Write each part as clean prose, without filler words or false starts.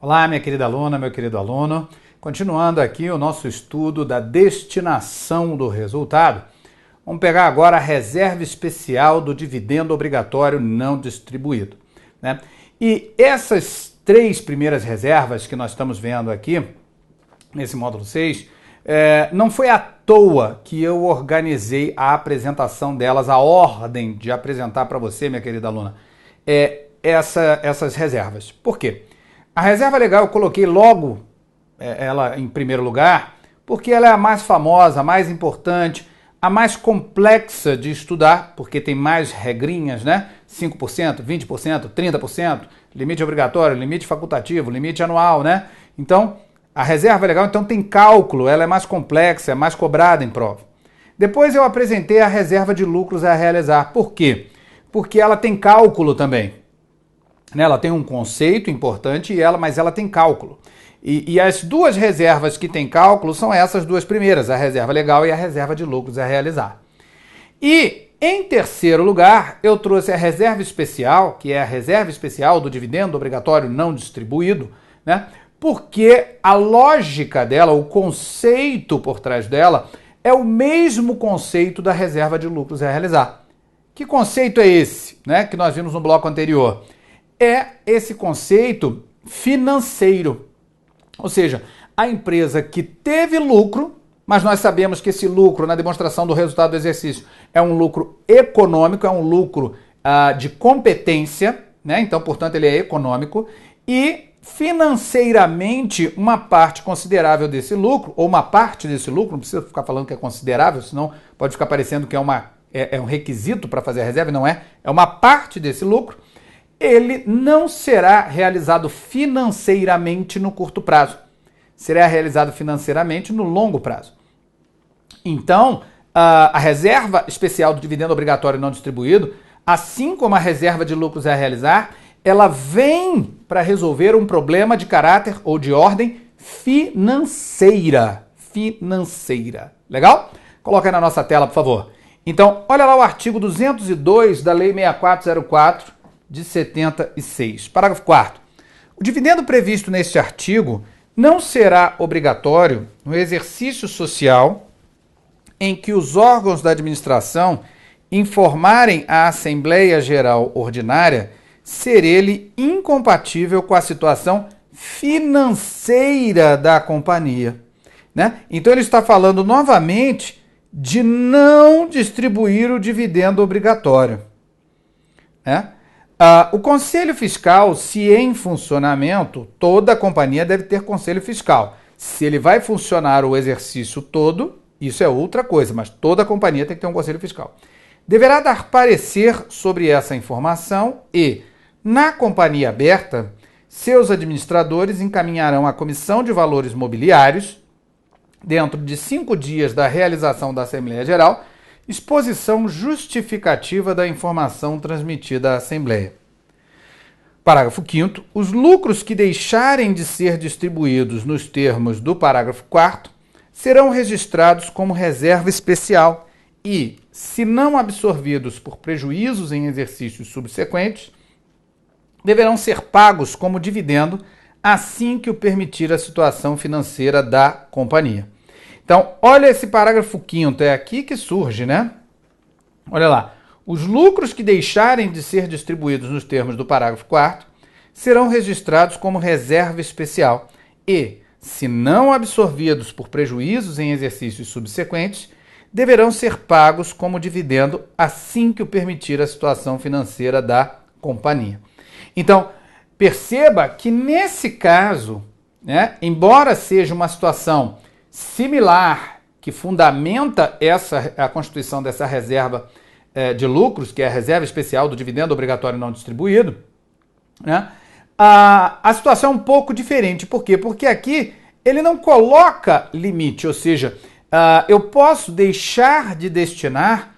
Olá, minha querida aluna, meu querido aluno. Continuando aqui o nosso estudo da destinação do resultado, vamos pegar agora a reserva especial do dividendo obrigatório não distribuído, né? E essas três primeiras reservas que nós estamos vendo aqui, nesse módulo 6, não foi à toa que eu organizei a apresentação delas, a ordem de apresentar para você, minha querida aluna, essas reservas. Por quê? A reserva legal eu coloquei logo ela em primeiro lugar, porque ela é a mais famosa, a mais importante, a mais complexa de estudar, porque tem mais regrinhas, né? 5%, 20%, 30%, limite obrigatório, limite facultativo, limite anual, né? Então, a reserva legal então tem cálculo, ela é mais complexa, é mais cobrada em prova. Depois eu apresentei a reserva de lucros a realizar. Por quê? Porque ela tem cálculo também. Ela tem um conceito importante, mas ela tem cálculo. E as duas reservas que têm cálculo são essas duas primeiras, a reserva legal e a reserva de lucros a realizar. E, em terceiro lugar, eu trouxe a reserva especial, que é a reserva especial do dividendo obrigatório não distribuído, né? Porque a lógica dela, o conceito por trás dela, é o mesmo conceito da reserva de lucros a realizar. Que conceito é esse, né, que nós vimos no bloco anterior? É esse conceito financeiro. Ou seja, a empresa que teve lucro, mas nós sabemos que esse lucro, na demonstração do resultado do exercício, é um lucro econômico, é um lucro de competência, né? Então, portanto, ele é econômico, e financeiramente, uma parte considerável desse lucro, ou uma parte desse lucro, não precisa ficar falando que é considerável, senão pode ficar parecendo que é um requisito para fazer a reserva, não é? É uma parte desse lucro, ele não será realizado financeiramente no curto prazo. Será realizado financeiramente no longo prazo. Então, a reserva especial do dividendo obrigatório não distribuído, assim como a reserva de lucros a realizar, ela vem para resolver um problema de caráter ou de ordem financeira. Legal? Coloca aí na nossa tela, por favor. Então, olha lá o artigo 202 da Lei 6404, de 76. Parágrafo 4º. O dividendo previsto neste artigo não será obrigatório no exercício social em que os órgãos da administração informarem à Assembleia Geral Ordinária ser ele incompatível com a situação financeira da companhia, né? Então ele está falando novamente de não distribuir o dividendo obrigatório, né? O conselho fiscal, se em funcionamento, toda a companhia deve ter conselho fiscal. Se ele vai funcionar o exercício todo, isso é outra coisa, mas toda a companhia tem que ter um conselho fiscal. Deverá dar parecer sobre essa informação e, na companhia aberta, seus administradores encaminharão à Comissão de Valores Mobiliários, dentro de 5 dias da realização da Assembleia Geral, exposição justificativa da informação transmitida à Assembleia. Parágrafo 5º. Os lucros que deixarem de ser distribuídos nos termos do parágrafo 4º serão registrados como reserva especial e, se não absorvidos por prejuízos em exercícios subsequentes, deverão ser pagos como dividendo assim que o permitir a situação financeira da companhia. Então, olha esse parágrafo 5º, é aqui que surge, né? Olha lá. Os lucros que deixarem de ser distribuídos nos termos do parágrafo 4º serão registrados como reserva especial e, se não absorvidos por prejuízos em exercícios subsequentes, deverão ser pagos como dividendo assim que o permitir a situação financeira da companhia. Então, perceba que nesse caso, né, embora seja uma situação similar que fundamenta a constituição dessa reserva de lucros, que é a reserva especial do dividendo obrigatório não distribuído, né, a situação é um pouco diferente. Por quê? Porque aqui ele não coloca limite, ou seja, eu posso deixar de destinar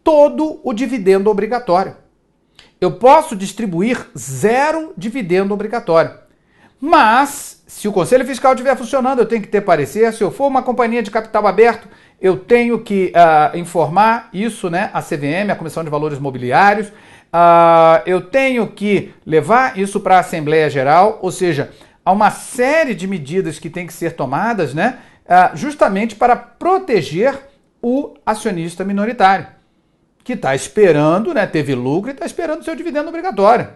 todo o dividendo obrigatório. Eu posso distribuir 0 dividendo obrigatório. Mas, se o Conselho Fiscal estiver funcionando, eu tenho que ter parecer. Se eu for uma companhia de capital aberto, eu tenho que informar isso, né, a CVM, a Comissão de Valores Mobiliários. Eu tenho que levar isso para a Assembleia Geral, ou seja, há uma série de medidas que têm que ser tomadas, né, justamente para proteger o acionista minoritário, que está esperando, né, teve lucro e está esperando o seu dividendo obrigatório.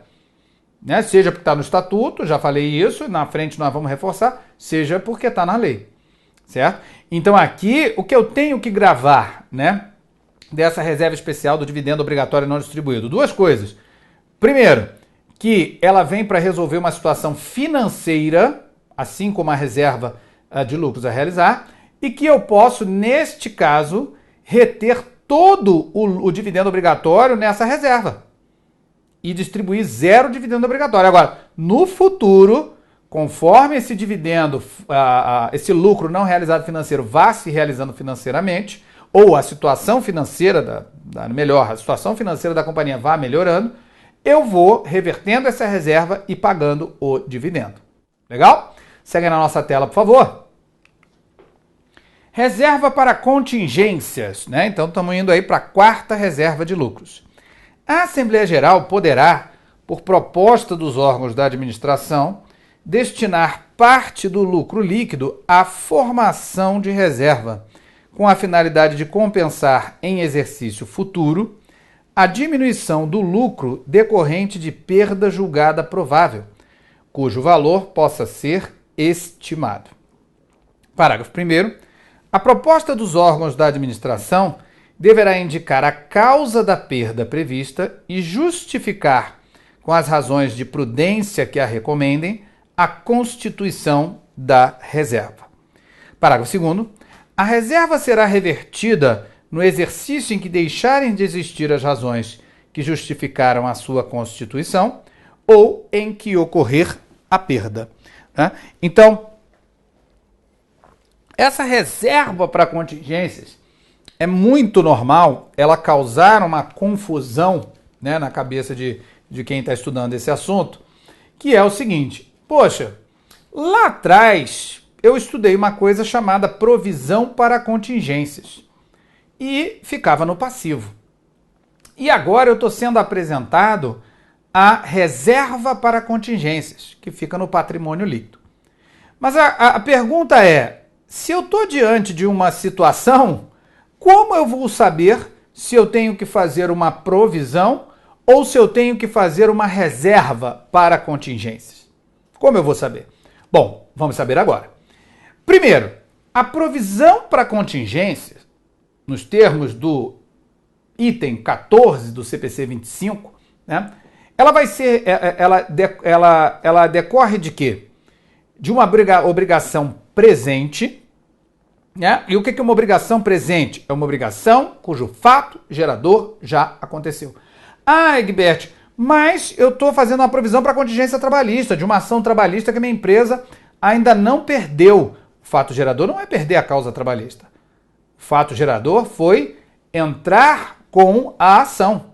Né? Seja porque está no estatuto, já falei isso, na frente nós vamos reforçar, seja porque está na lei. Certo? Então aqui, o que eu tenho que gravar, né, dessa reserva especial do dividendo obrigatório não distribuído? Duas coisas. Primeiro, que ela vem para resolver uma situação financeira, assim como a reserva de lucros a realizar, e que eu posso, neste caso, reter todo o dividendo obrigatório nessa reserva e distribuir zero dividendo obrigatório. Agora, no futuro, conforme esse dividendo, esse lucro não realizado financeiro vá se realizando financeiramente, ou a situação financeira, a situação financeira da companhia vá melhorando, eu vou revertendo essa reserva e pagando o dividendo. Legal? Segue na nossa tela, por favor. Reserva para contingências, né? Então estamos indo aí para a quarta reserva de lucros. A Assembleia Geral poderá, por proposta dos órgãos da administração, destinar parte do lucro líquido à formação de reserva, com a finalidade de compensar em exercício futuro a diminuição do lucro decorrente de perda julgada provável, cujo valor possa ser estimado. Parágrafo 1º. A proposta dos órgãos da administração deverá indicar a causa da perda prevista e justificar, com as razões de prudência que a recomendem, a constituição da reserva. Parágrafo 2º. A reserva será revertida no exercício em que deixarem de existir as razões que justificaram a sua constituição ou em que ocorrer a perda. Né? Então, essa reserva para contingências é muito normal ela causar uma confusão, né, na cabeça de quem está estudando esse assunto, que é o seguinte: poxa, lá atrás eu estudei uma coisa chamada provisão para contingências e ficava no passivo. E agora eu estou sendo apresentado a reserva para contingências, que fica no patrimônio líquido. Mas a pergunta é, se eu estou diante de uma situação, como eu vou saber se eu tenho que fazer uma provisão ou se eu tenho que fazer uma reserva para contingências? Como eu vou saber? Bom, vamos saber agora. Primeiro, a provisão para contingências, nos termos do item 14 do CPC 25, né, ela vai ser, ela decorre de quê? De uma obrigação presente, né? E o que é uma obrigação presente? É uma obrigação cujo fato gerador já aconteceu. Ah, Egbert, mas eu estou fazendo uma provisão para contingência trabalhista, de uma ação trabalhista que a minha empresa ainda não perdeu. O fato gerador não é perder a causa trabalhista. O fato gerador foi entrar com a ação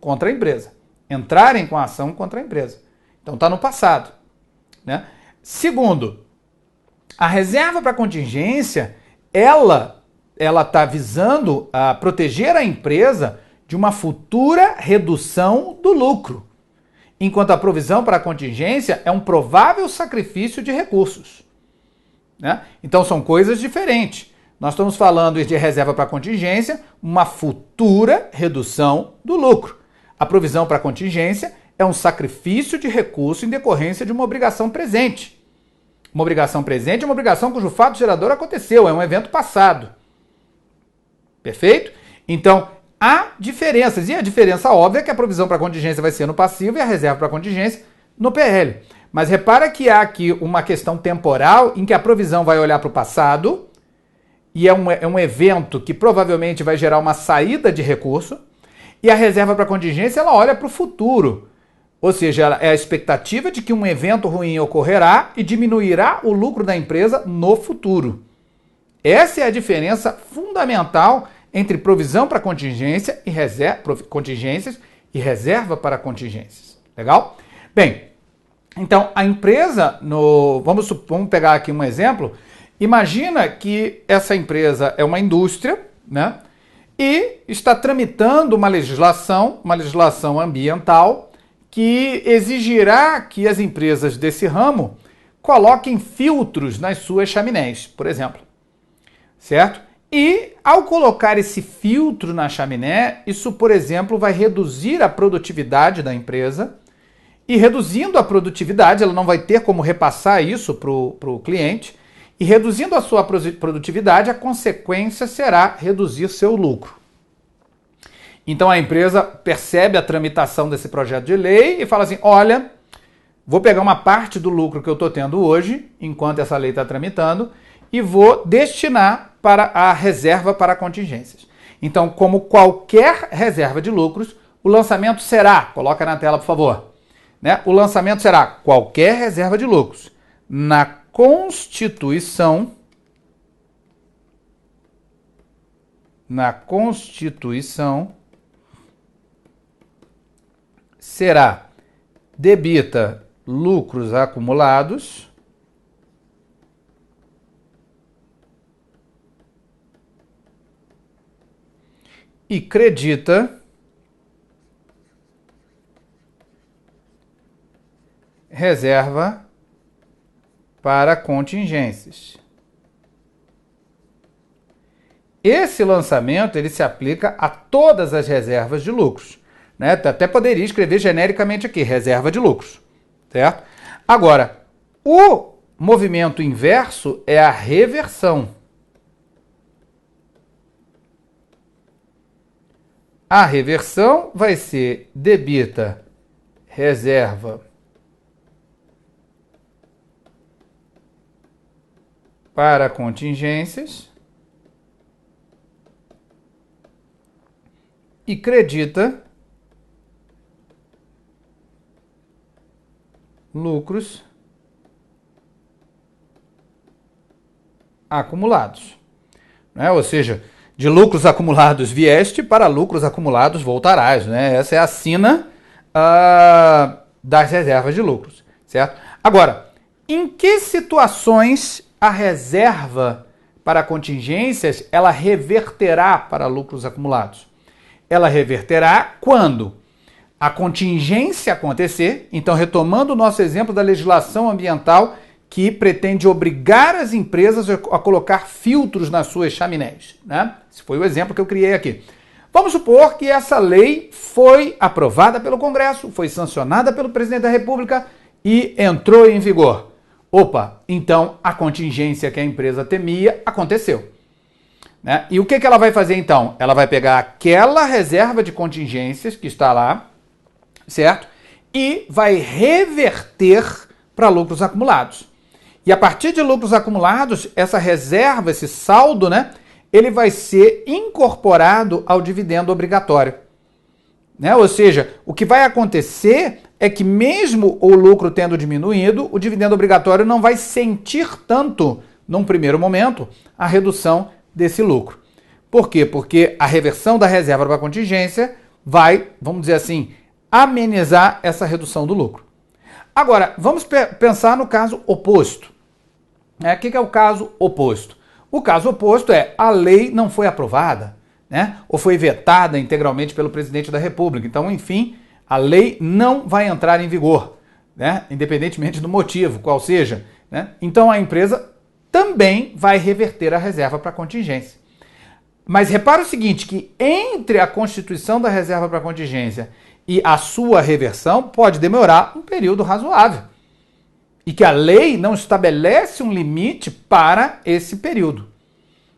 contra a empresa. Entrarem com a ação contra a empresa. Então está no passado. Né? Segundo, a reserva para contingência, ela está visando a proteger a empresa de uma futura redução do lucro, enquanto a provisão para a contingência é um provável sacrifício de recursos. Né? Então são coisas diferentes. Nós estamos falando de reserva para contingência, uma futura redução do lucro. A provisão para contingência é um sacrifício de recurso em decorrência de uma obrigação presente. Uma obrigação presente é uma obrigação cujo fato gerador aconteceu, é um evento passado. Perfeito? Então, há diferenças. E a diferença óbvia é que a provisão para contingência vai ser no passivo e a reserva para contingência no PL. Mas repara que há aqui uma questão temporal em que a provisão vai olhar para o passado e é um evento que provavelmente vai gerar uma saída de recurso, e a reserva para contingência ela olha para o futuro. Ou seja, é a expectativa de que um evento ruim ocorrerá e diminuirá o lucro da empresa no futuro. Essa é a diferença fundamental entre provisão para contingência e contingências e reserva para contingências. Legal? Bem, então a empresa, vamos pegar aqui um exemplo. Imagina que essa empresa é uma indústria, né? E está tramitando uma legislação ambiental que exigirá que as empresas desse ramo coloquem filtros nas suas chaminés, por exemplo, certo? E ao colocar esse filtro na chaminé, isso, por exemplo, vai reduzir a produtividade da empresa, e reduzindo a produtividade, ela não vai ter como repassar isso para o cliente, e reduzindo a sua produtividade, a consequência será reduzir seu lucro. Então a empresa percebe a tramitação desse projeto de lei e fala assim, olha, vou pegar uma parte do lucro que eu estou tendo hoje, enquanto essa lei está tramitando, e vou destinar para a reserva para contingências. Então, como qualquer reserva de lucros, o lançamento será, coloca na tela por favor, né? O lançamento será qualquer reserva de lucros na Constituição será debita lucros acumulados e credita reserva para contingências. Esse lançamento ele se aplica a todas as reservas de lucros, né? Até poderia escrever genericamente aqui, reserva de lucros, certo? Agora, o movimento inverso é a reversão. A reversão vai ser debita reserva para contingências e credita lucros acumulados, né? Ou seja, de lucros acumulados vieste, para lucros acumulados voltarás, né? Essa é a sina das reservas de lucros, certo? Agora, em que situações a reserva para contingências ela reverterá para lucros acumulados? Ela reverterá quando a contingência acontecer, então retomando o nosso exemplo da legislação ambiental que pretende obrigar as empresas a colocar filtros nas suas chaminés, né? Esse foi o exemplo que eu criei aqui. Vamos supor que essa lei foi aprovada pelo Congresso, foi sancionada pelo presidente da República e entrou em vigor. Opa, então a contingência que a empresa temia aconteceu, né? E o que ela vai fazer então? Ela vai pegar aquela reserva de contingências que está lá, certo? E vai reverter para lucros acumulados. E a partir de lucros acumulados, essa reserva, esse saldo, né, ele vai ser incorporado ao dividendo obrigatório, né? Ou seja, o que vai acontecer é que mesmo o lucro tendo diminuído, o dividendo obrigatório não vai sentir tanto, num primeiro momento, a redução desse lucro. Por quê? Porque a reversão da reserva para contingência vai, vamos dizer assim, amenizar essa redução do lucro. Agora, vamos pensar no caso oposto. O que é o caso oposto? O caso oposto é a lei não foi aprovada, né? Ou foi vetada integralmente pelo presidente da República. Então, enfim, a lei não vai entrar em vigor, né? Independentemente do motivo, qual seja, né? Então, a empresa também vai reverter a reserva para contingência. Mas repara o seguinte, que entre a constituição da reserva para contingência e a sua reversão pode demorar um período razoável. E que a lei não estabelece um limite para esse período,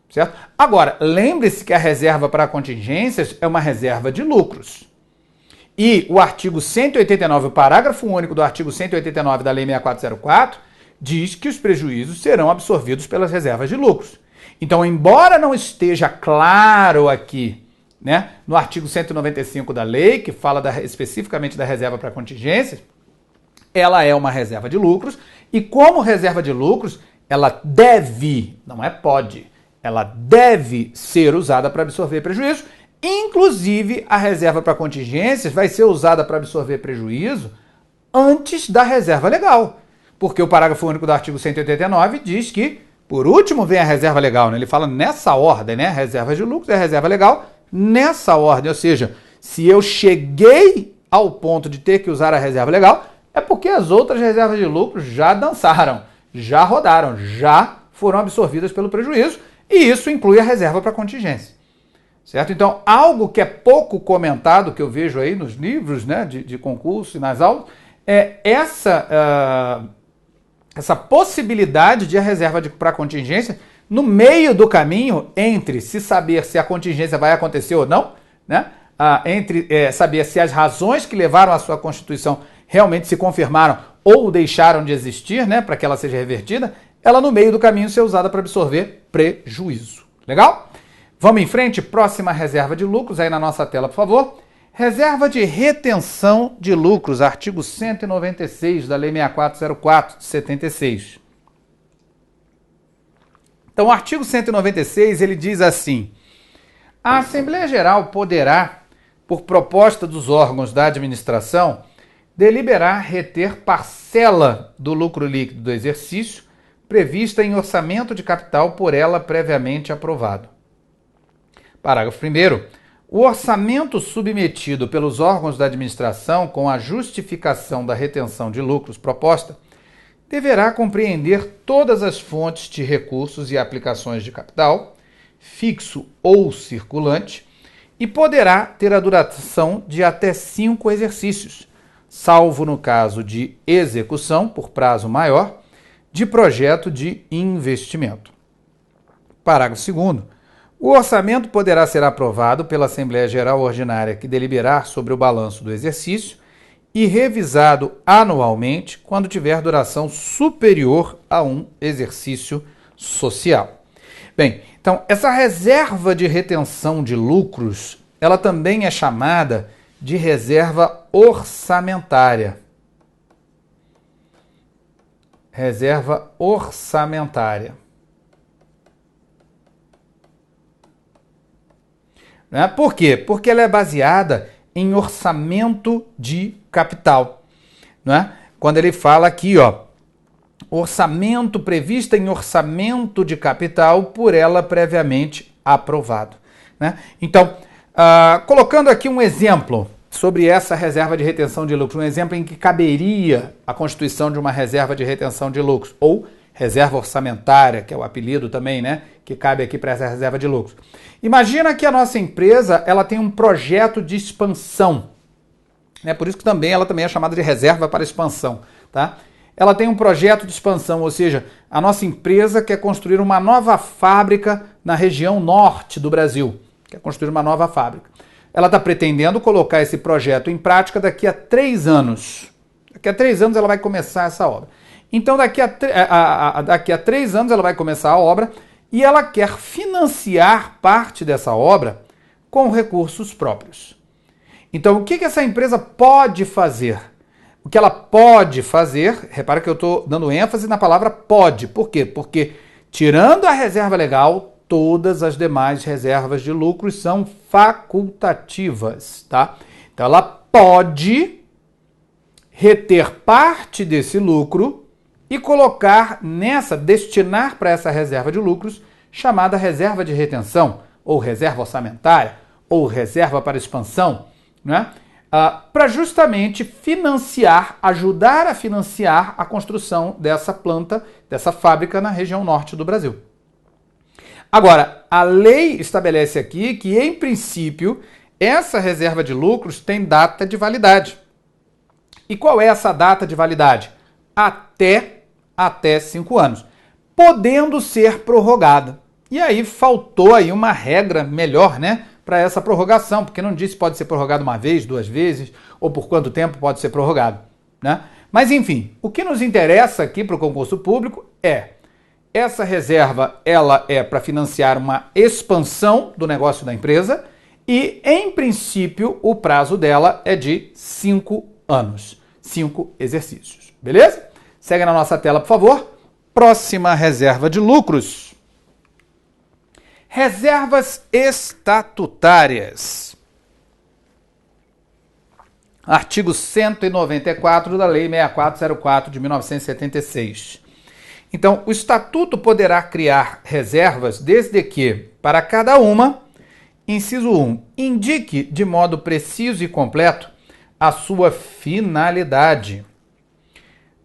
certo? Agora, lembre-se que a reserva para contingências é uma reserva de lucros. E o artigo 189, o parágrafo único do artigo 189 da Lei 6404, diz que os prejuízos serão absorvidos pelas reservas de lucros. Então, embora não esteja claro aqui, né, no artigo 195 da lei, que fala especificamente da reserva para contingências, ela é uma reserva de lucros e como reserva de lucros, ela deve, não é pode, ela deve ser usada para absorver prejuízo. Inclusive, a reserva para contingências vai ser usada para absorver prejuízo antes da reserva legal. Porque o parágrafo único do artigo 189 diz que, por último, vem a reserva legal, né? Ele fala nessa ordem, né? Reserva de lucros e a reserva legal nessa ordem. Ou seja, se eu cheguei ao ponto de ter que usar a reserva legal, é porque as outras reservas de lucros já dançaram, já rodaram, já foram absorvidas pelo prejuízo, e isso inclui a reserva para contingência. Certo? Então, algo que é pouco comentado, que eu vejo aí nos livros, né, de concurso e nas aulas, é essa possibilidade de a reserva para contingência no meio do caminho entre se saber se a contingência vai acontecer ou não, né, entre saber se as razões que levaram à sua constituição realmente se confirmaram ou deixaram de existir, né, para que ela seja revertida, ela no meio do caminho ser usada para absorver prejuízo. Legal? Vamos em frente, próxima reserva de lucros, aí na nossa tela, por favor. Reserva de retenção de lucros, artigo 196 da Lei 6404 de 76. Então, o artigo 196, ele diz assim: a Assembleia Geral poderá, por proposta dos órgãos da administração, deliberar reter parcela do lucro líquido do exercício prevista em orçamento de capital por ela previamente aprovado. Parágrafo 1º. O orçamento submetido pelos órgãos da administração com a justificação da retenção de lucros proposta deverá compreender todas as fontes de recursos e aplicações de capital, fixo ou circulante, e poderá ter a duração de até 5 exercícios, salvo no caso de execução, por prazo maior, de projeto de investimento. Parágrafo 2º. O orçamento poderá ser aprovado pela Assembleia Geral Ordinária que deliberar sobre o balanço do exercício e revisado anualmente quando tiver duração superior a um exercício social. Bem, então, essa reserva de retenção de lucros, ela também é chamada de reserva orçamentária. Reserva orçamentária. Né? Por quê? Porque ela é baseada em orçamento de capital. Né? Quando ele fala aqui, ó, orçamento previsto em orçamento de capital por ela previamente aprovado. Né? Então, colocando aqui um exemplo sobre essa reserva de retenção de lucros, um exemplo em que caberia a constituição de uma reserva de retenção de lucros, ou reserva orçamentária, que é o apelido também, né, que cabe aqui para essa reserva de lucros. Imagina que a nossa empresa ela tem um projeto de expansão. Né, por isso que ela também é chamada de reserva para expansão. Tá? Ela tem um projeto de expansão, ou seja, a nossa empresa quer construir uma nova fábrica na região norte do Brasil. Quer construir uma nova fábrica. Ela está pretendendo colocar esse projeto em prática daqui a 3 anos. Daqui a 3 anos ela vai começar essa obra. Então, daqui a 3 anos ela vai começar a obra e ela quer financiar parte dessa obra com recursos próprios. Então, o que essa empresa pode fazer? O que ela pode fazer, repara que eu estou dando ênfase na palavra pode. Por quê? Porque, tirando a reserva legal, todas as demais reservas de lucros são facultativas, tá? Então, ela pode reter parte desse lucro e destinar para essa reserva de lucros, chamada reserva de retenção, ou reserva orçamentária, ou reserva para expansão, né? Para justamente ajudar a financiar a construção dessa planta, dessa fábrica na região norte do Brasil. Agora, a lei estabelece aqui que, em princípio, essa reserva de lucros tem data de validade. E qual é essa data de validade? Até 5 anos, podendo ser prorrogada. E aí faltou aí uma regra melhor, né, para essa prorrogação, porque não diz se pode ser prorrogado uma vez, 2 vezes, ou por quanto tempo pode ser prorrogado, né? Mas enfim, o que nos interessa aqui para o concurso público é essa reserva, ela é para financiar uma expansão do negócio da empresa e, em princípio, o prazo dela é de 5 anos, 5 exercícios, beleza? Segue na nossa tela, por favor. Próxima reserva de lucros. Reservas estatutárias. Artigo 194 da Lei 6404 de 1976. Então, o Estatuto poderá criar reservas desde que, para cada uma, inciso 1, indique de modo preciso e completo a sua finalidade.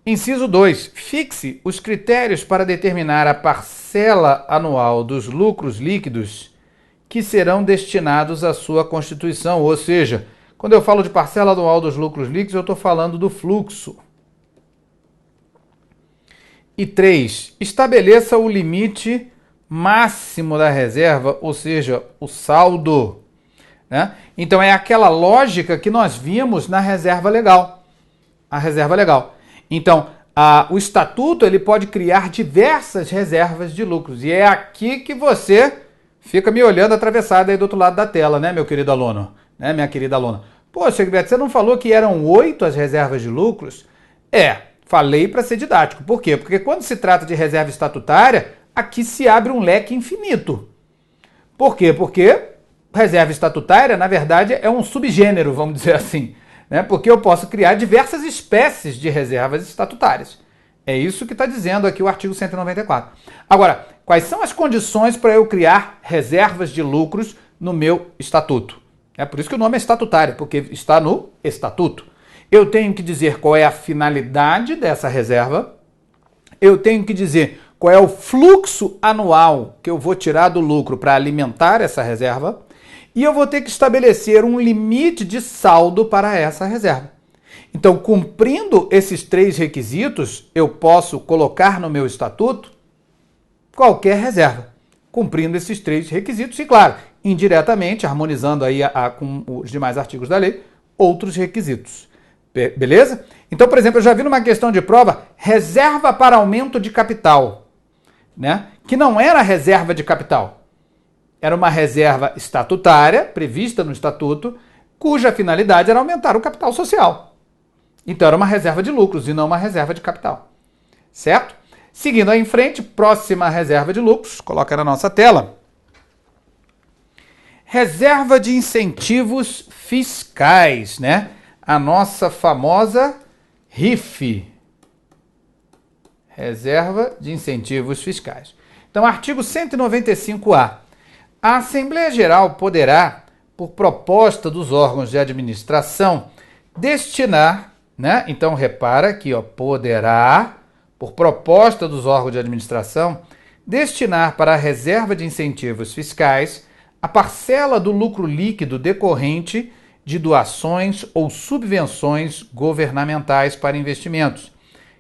Inciso 2. Fixe os critérios para determinar a parcela anual dos lucros líquidos que serão destinados à sua constituição. Ou seja, quando eu falo de parcela anual dos lucros líquidos, eu estou falando do fluxo. E 3. Estabeleça o limite máximo da reserva, ou seja, o saldo. Né? Então é aquela lógica que nós vimos na reserva legal. A reserva legal. Então, o estatuto ele pode criar diversas reservas de lucros. E é aqui que você fica me olhando atravessado aí do outro lado da tela, né, meu querido aluno? Né, minha querida aluna? Poxa, Egberto, você não falou que eram 8 as reservas de lucros? Falei para ser didático. Por quê? Porque quando se trata de reserva estatutária, aqui se abre um leque infinito. Por quê? Porque reserva estatutária, na verdade, é um subgênero, vamos dizer assim. Né? Porque eu posso criar diversas espécies de reservas estatutárias. É isso que está dizendo aqui o artigo 194. Agora, quais são as condições para eu criar reservas de lucros no meu estatuto? É por isso que o nome é estatutário, porque está no estatuto. Eu tenho que dizer qual é a finalidade dessa reserva, eu tenho que dizer qual é o fluxo anual que eu vou tirar do lucro para alimentar essa reserva, e eu vou ter que estabelecer um limite de saldo para essa reserva. Então, cumprindo esses 3 requisitos, eu posso colocar no meu estatuto qualquer reserva, cumprindo esses 3 requisitos e, claro, indiretamente, harmonizando aí com os demais artigos da lei, outros requisitos. Beleza? Então, por exemplo, eu já vi numa questão de prova, reserva para aumento de capital, né? Que não era reserva de capital. Era uma reserva estatutária, prevista no estatuto, cuja finalidade era aumentar o capital social. Então era uma reserva de lucros e não uma reserva de capital. Certo? Seguindo aí em frente, próxima reserva de lucros, coloca na nossa tela. Reserva de incentivos fiscais, né? A nossa famosa RIF. Reserva de incentivos fiscais. Então, artigo 195-A. A Assembleia Geral poderá, por proposta dos órgãos de administração, destinar, né? Então, repara aqui, ó, poderá, por proposta dos órgãos de administração, destinar para a reserva de incentivos fiscais a parcela do lucro líquido decorrente de doações ou subvenções governamentais para investimentos,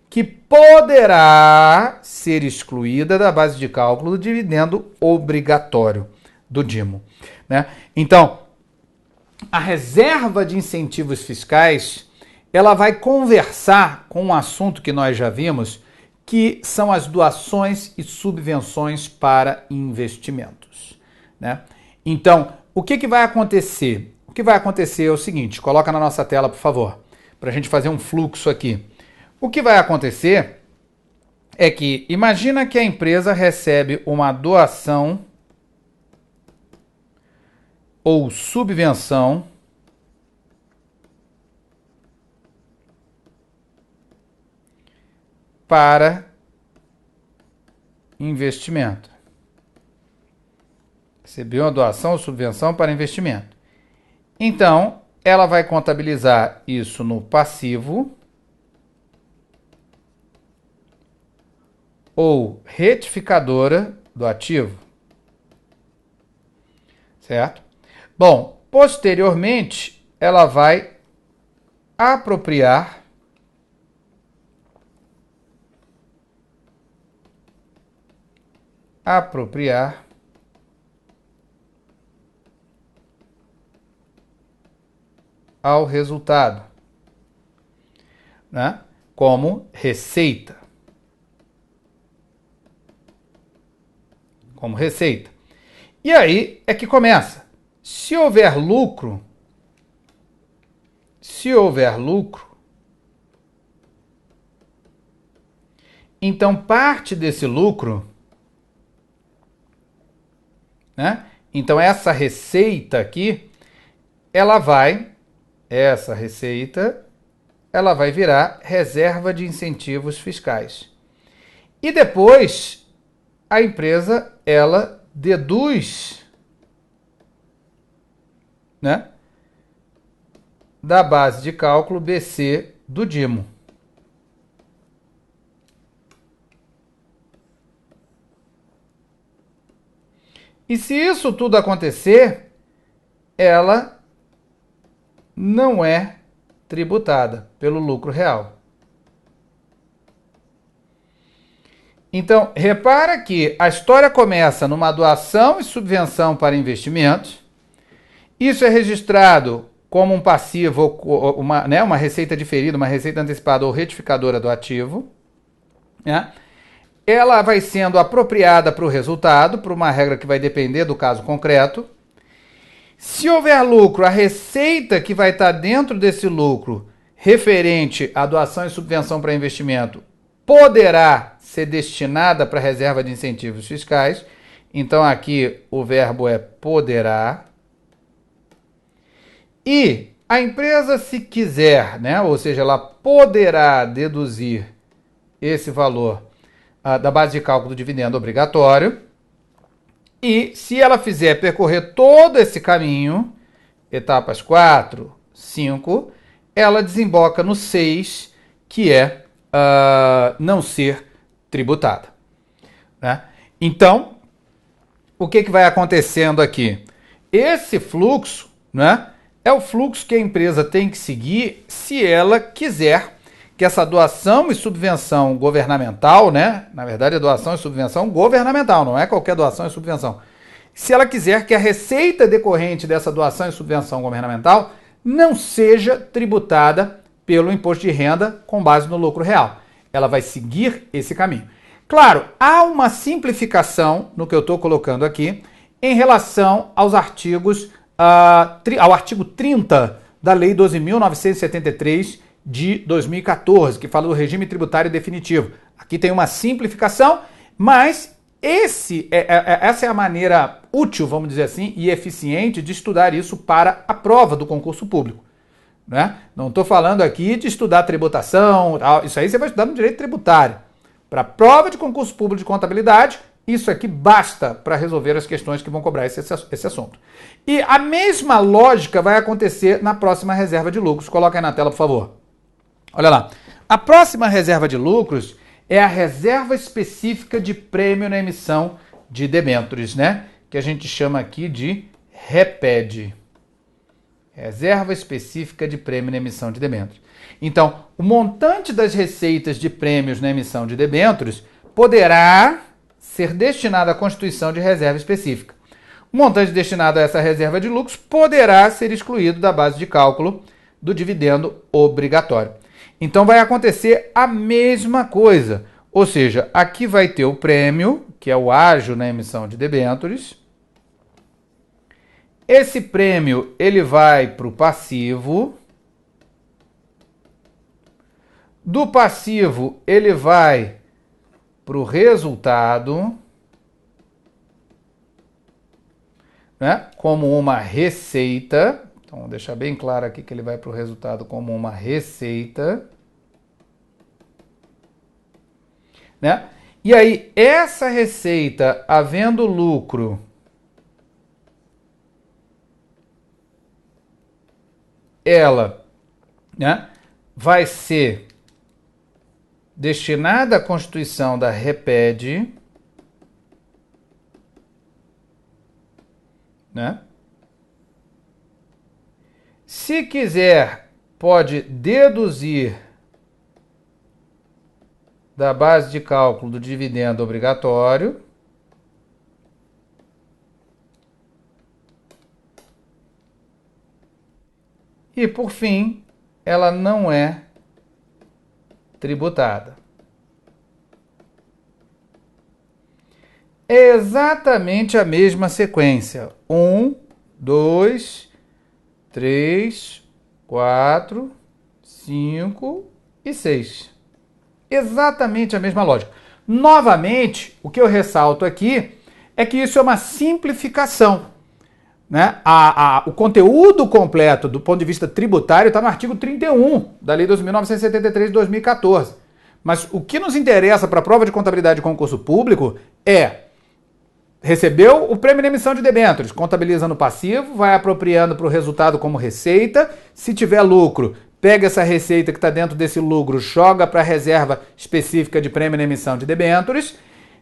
que poderá ser excluída da base de cálculo do dividendo obrigatório do DIMO. Né? Então, a reserva de incentivos fiscais, ela vai conversar com um assunto que nós já vimos, que são as doações e subvenções para investimentos. Né? Então, o que vai acontecer? O que vai acontecer é o seguinte, coloca na nossa tela, por favor, para a gente fazer um fluxo aqui. O que vai acontecer é que, imagina que a empresa recebe uma doação ou subvenção para investimento. Recebeu uma doação ou subvenção para investimento. Então, ela vai contabilizar isso no passivo ou retificadora do ativo. Certo? Bom, posteriormente, ela vai apropriar ao resultado, né? Como receita. Como receita. E aí é que começa. Se houver lucro, então parte desse lucro, né? Então essa receita aqui, essa receita vai virar reserva de incentivos fiscais. E depois a empresa, ela deduz, né, da base de cálculo BC do DIMO. E se isso tudo acontecer, ela não é tributada pelo lucro real. Então, repara que a história começa numa doação e subvenção para investimentos. Isso é registrado como um passivo, uma receita diferida, uma receita antecipada ou retificadora do ativo. Né? Ela vai sendo apropriada para o resultado, por uma regra que vai depender do caso concreto. Se houver lucro, a receita que vai estar dentro desse lucro, referente à doação e subvenção para investimento, poderá ser destinada para a reserva de incentivos fiscais. Então aqui o verbo é poderá. E a empresa, se quiser, né, ou seja, ela poderá deduzir esse valor da base de cálculo do dividendo obrigatório. E se ela fizer percorrer todo esse caminho, etapas 4, 5, ela desemboca no 6, que é não ser tributada. Né? Então, o que vai acontecendo aqui? Esse fluxo, né, é o fluxo que a empresa tem que seguir se ela quiser que essa doação e subvenção governamental, né? Na verdade, é doação e subvenção governamental, não é qualquer doação e subvenção. Se ela quiser que a receita decorrente dessa doação e subvenção governamental não seja tributada pelo imposto de renda com base no lucro real. Ela vai seguir esse caminho. Claro, há uma simplificação no que eu estou colocando aqui em relação aos artigos, ao artigo 30 da Lei 12.973 de 2014, que fala do regime tributário definitivo. Aqui tem uma simplificação, mas essa é a maneira útil, vamos dizer assim, e eficiente de estudar isso para a prova do concurso público. Né? Não estou falando aqui de estudar tributação, isso aí você vai estudar no direito tributário. Para a prova de concurso público de contabilidade, isso aqui basta para resolver as questões que vão cobrar esse assunto. E a mesma lógica vai acontecer na próxima reserva de lucros. Coloca aí na tela, por favor. Olha lá. A próxima reserva de lucros é a reserva específica de prêmio na emissão de debêntures, né? Que a gente chama aqui de REPED. Reserva específica de prêmio na emissão de debêntures. Então, o montante das receitas de prêmios na emissão de debêntures poderá ser destinado à constituição de reserva específica. O montante destinado a essa reserva de lucros poderá ser excluído da base de cálculo do dividendo obrigatório. Então vai acontecer a mesma coisa, ou seja, aqui vai ter o prêmio, que é o ágio na emissão de debêntures. Esse prêmio ele vai para o passivo. Do passivo ele vai para o resultado, né, como uma receita. Então, vou deixar bem claro aqui que ele vai para o resultado como uma receita. Né? E aí, essa receita, havendo lucro, ela, né, vai ser destinada à constituição da REPED, né? Se quiser, pode deduzir da base de cálculo do dividendo obrigatório. E, por fim, ela não é tributada. É exatamente a mesma sequência. 1, 2, 3, 4, 5 e 6. Exatamente a mesma lógica. Novamente, o que eu ressalto aqui é que isso é uma simplificação. Né? O conteúdo completo do ponto de vista tributário está no artigo 31 da Lei 2.973 de 2014. Mas o que nos interessa para a prova de contabilidade de concurso público é: recebeu o prêmio na emissão de debêntures, contabiliza no passivo, vai apropriando para o resultado como receita. Se tiver lucro, pega essa receita que está dentro desse lucro, joga para a reserva específica de prêmio na emissão de debêntures.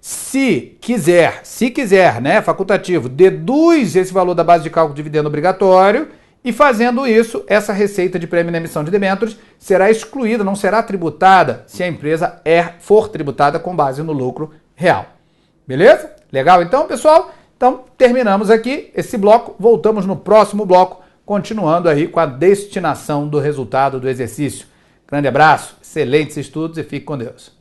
Se quiser, né, facultativo, deduz esse valor da base de cálculo do dividendo obrigatório e fazendo isso, essa receita de prêmio na emissão de debêntures será excluída, não será tributada se a empresa for tributada com base no lucro real. Beleza? Legal então, pessoal? Então, terminamos aqui esse bloco, voltamos no próximo bloco, continuando aí com a destinação do resultado do exercício. Grande abraço, excelentes estudos e fique com Deus.